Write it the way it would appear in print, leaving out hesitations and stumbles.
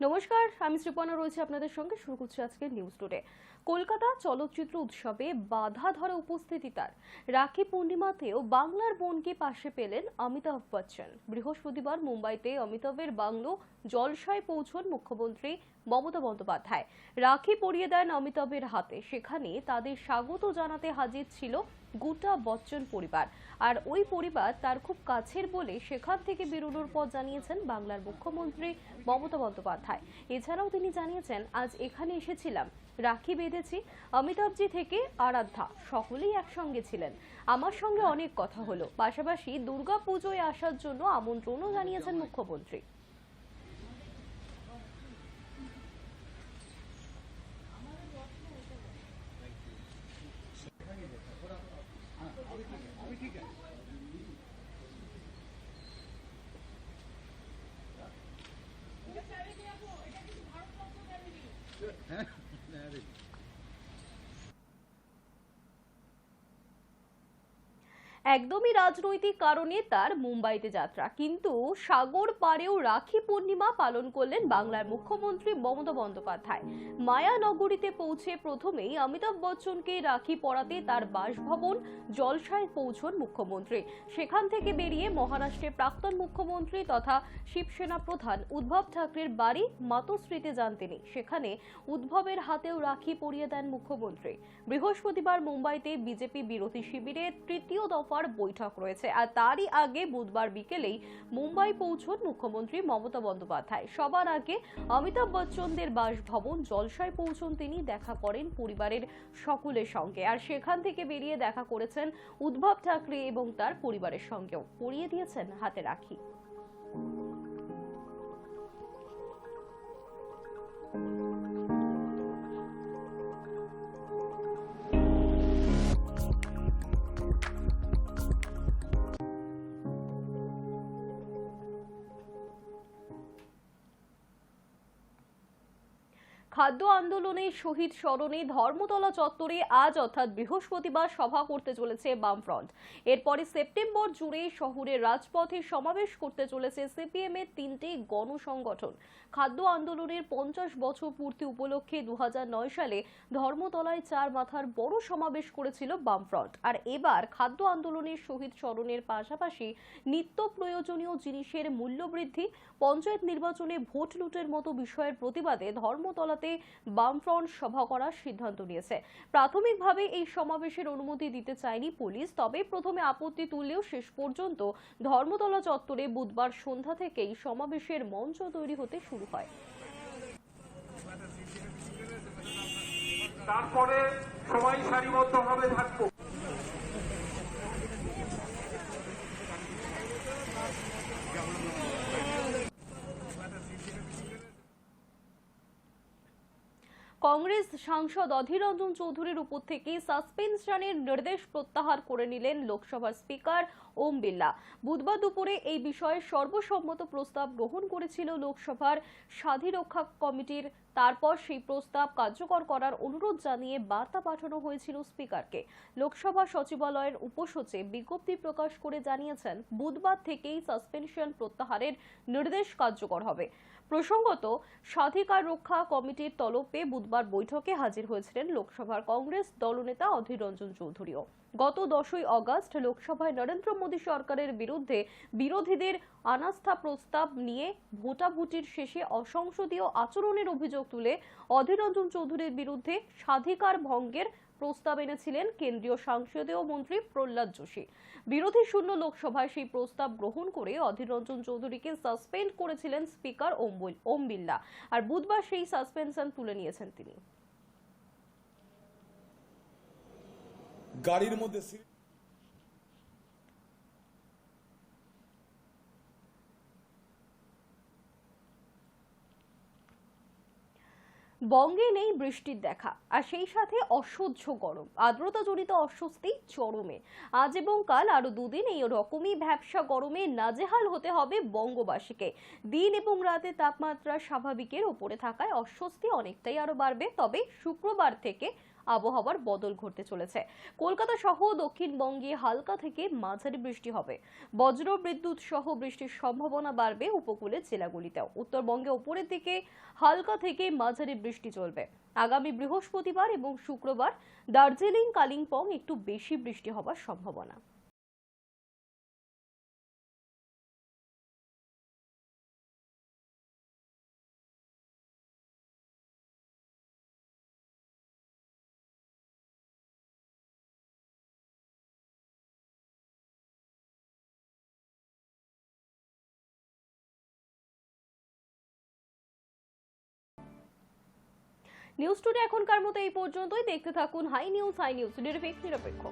নমস্কার, আমি শ্রীপর্ণা রয়েছে আপনাদের সঙ্গে। শুরু করছি আজকের নিউজ টুডে। কলকাতা চলচ্চিত্র উৎসবে বাধা ধরা উপস্থিতি তার। রাখি পূর্ণিমাতেও বাংলার বোনকে পাশে পেলেন অমিতাভ বচ্চন। বৃহস্পতিবার মুম্বাইতে অমিতাভের বাংলো জলসায় পৌঁছন মুখ্যমন্ত্রী মমতা বন্দ্যোপাধ্যায়। রাখি পরিয়ে দেন অমিতাভের হাতে। সেখানে তাদের স্বাগত জানাতে হাজির ছিল গোটা বচ্চন পরিবার। আর ওই পরিবার তার খুব কাছের বলে সেখান থেকে বেরোনোর পর জানিয়েছেন বাংলার মুখ্যমন্ত্রী মমতা বন্দ্যোপাধ্যায়। এছাড়াও তিনি জানিয়েছেন, আজ এখানে এসেছিলাম, রাখি বেঁধেছি, অমিতাভজি থেকে আরাধ্যা সকলেই একসঙ্গে ছিলেন, আমার সঙ্গে অনেক কথা হলো। পাশাপাশি দুর্গাপুজোয় আসার জন্য আমন্ত্রণও জানিয়েছেন মুখ্যমন্ত্রী। একদমই রাজনৈতিক কারণে তার মুম্বাইতে যাত্রা, কিন্তু সাগর পাড়েও রাখি পূর্ণিমা পালন করলেন বাংলার মুখ্যমন্ত্রী মমতা বন্দ্যোপাধ্যায়। মায়ানগরীতে পৌঁছে প্রথমেই অমিতাভ বচ্চনকে রাখি পরাতে তার বাসভবন জলসায় পৌঁছন মুখ্যমন্ত্রী। সেখান থেকে বেরিয়ে মহারাষ্ট্রের প্রাক্তন মুখ্যমন্ত্রী তথা শিবসেনা প্রধান উদ্ধব ঠাকরের বাড়ি মাতোশ্রীতে যান তিনি। সেখানে উদ্ধবের হাতেও রাখি পরিয়ে দেন মুখ্যমন্ত্রী। বৃহস্পতিবার মুম্বাইতে বিজেপি বিরোধী শিবিরের তৃতীয় দফার বৈঠক রয়েছে, আর তারই আগে বুধবার বিকেলেই মুম্বাই পৌঁছন মুখ্যমন্ত্রী মমতা বন্দ্যোপাধ্যায়। সবার আগে অমিতাভ বচ্চনদের বাসভবন জলসায় পৌঁছন তিনি, দেখা করেন পরিবারের সকলের সঙ্গে। আর সেখান থেকে বেরিয়ে দেখা করেছেন উদ্ধব ঠাকরে এবং তার পরিবারের সঙ্গেও, পরিয়ে দিয়েছেন হাতে রাখি। খাদ্য আন্দোলনের শহীদ স্মরণে ধর্মতলা চত্বরে আজ অর্থাৎ বৃহস্পতিবার সভা করতে চলেছে বামফ্রন্ট। এরপরে সেপ্টেম্বর জুড়ে শহরের রাজপথে সমাবেশ করতে চলেছে সিপিএম এর তিনটি গণসংগঠন। খাদ্য আন্দোলনের 50 বছর পূর্তি উপলক্ষে 2009 সালে ধর্মতলায় চার মাথার বড় সমাবেশ করেছিল বামফ্রন্ট। আর এবার খাদ্য আন্দোলনের শহীদ স্মরণের পাশাপাশি নিত্য প্রয়োজনীয় জিনিসের মূল্য বৃদ্ধি, পঞ্চায়েত নির্বাচনে ভোট লুটের মতো বিষয়ের প্রতিবাদে ধর্মতলাতে বামফ্রন্ট সভা করার সিদ্ধান্ত নিয়েছে। প্রাথমিকভাবে এই সমাবেশের অনুমতি দিতে চায়নি পুলিশ, তবে প্রথমে আপত্তি তুললেও শেষ পর্যন্ত ধর্মতলা চত্বরে বুধবার সন্ধ্যা থেকেই সমাবেশের মঞ্চ তৈরি হতে শুরু হয়। তারপরে সবাই সারিবদ্ধভাবে থাকবো। কংগ্রেস সাংসদ অধীর রঞ্জন চৌধুরীর উপর থেকে সাসপেনশনের নির্দেশ প্রত্যাহার করে নিলেন লোকসভার স্পিকার ওম বিড়লা। বুধবার দুপুরে এই বিষয়ে সর্বসম্মত প্রস্তাব গ্রহণ করেছিল লোকসভার স্বাধিরক্ষা কমিটির। তারপর সেই প্রস্তাব কার্যকর করার অনুরোধ জানিয়ে বার্তা পাঠানো হয়েছিল স্পিকারকে। লোকসভা সচিবালয়ের উপসচিব বিজ্ঞপ্তি প্রকাশ করে জানিয়েছেন, বুধবার থেকেই সাসপেনশন প্রত্যাহারের নির্দেশ কার্যকর হবে। প্রসঙ্গত, স্বাধিকার রক্ষা কমিটির তলবে বুধবার বৈঠকে হাজির হয়েছিলেন লোকসভার কংগ্রেস দলনেতা অধীর রঞ্জন চৌধুরীও। গত 10ই আগস্ট লোকসভায় নরেন্দ্র মোদী সরকারের বিরুদ্ধে বিরোধীদের অনাস্থা প্রস্তাব নিয়ে ভোটাভুটির শেষে অসংসদীয় আচরণের অভিযোগ তুলে অধীর রঞ্জন চৌধুরীর বিরুদ্ধে স্বাধিকার ভঙ্গের প্রস্তাব এনেছিলেন কেন্দ্রীয় সংসদীয় মন্ত্রী প্রহ্লাদ যোশী। বিরোধী শূন্য লোকসভায় সেই প্রস্তাব গ্রহণ করে অধীর রঞ্জন চৌধুরীকে সাসপেন্ড করেছিলেন স্পিকার ওম বিড়লা। আর বুধবার সেই সাসপেনশন তুলে নিয়েছেন তিনি। গাড়ির মধ্যে বঙ্গে নেই বৃষ্টির দেখা, আর সেই সাথে অসহ্য গরম, আর্দ্রতাজনিত অস্বস্তি চরমে। আজ এবং কাল আরো দুদিন এই রকমই ভ্যাপসা গরমে নাজেহাল হতে হবে বঙ্গবাসীকে। দিন এবং রাতে তাপমাত্রা স্বাভাবিকের উপরে থাকায় অস্বস্তি অনেকটাই আরো বাড়বে। তবে শুক্রবার থেকে আবহাওয়ার বদল ঘটতে চলেছে। কলকাতা সহ দক্ষিণবঙ্গে হালকা থেকে মাঝারি বৃষ্টি হবে। বজ্র বিদ্যুৎ সহ বৃষ্টির সম্ভাবনা বাড়বে উপকূলের জেলাগুলিতেও। উত্তরবঙ্গে উপরের দিকে হালকা থেকে মাঝারি বৃষ্টি চলবে। আগামী বৃহস্পতিবার এবং শুক্রবার দার্জিলিং, কালিম্পং একটু বেশি বৃষ্টি হওয়ার সম্ভাবনা। নিউজ টুডে এখনকার মতো এই পর্যন্তই। দেখতে থাকুন হাই নিউজ, নিরপেক্ষ।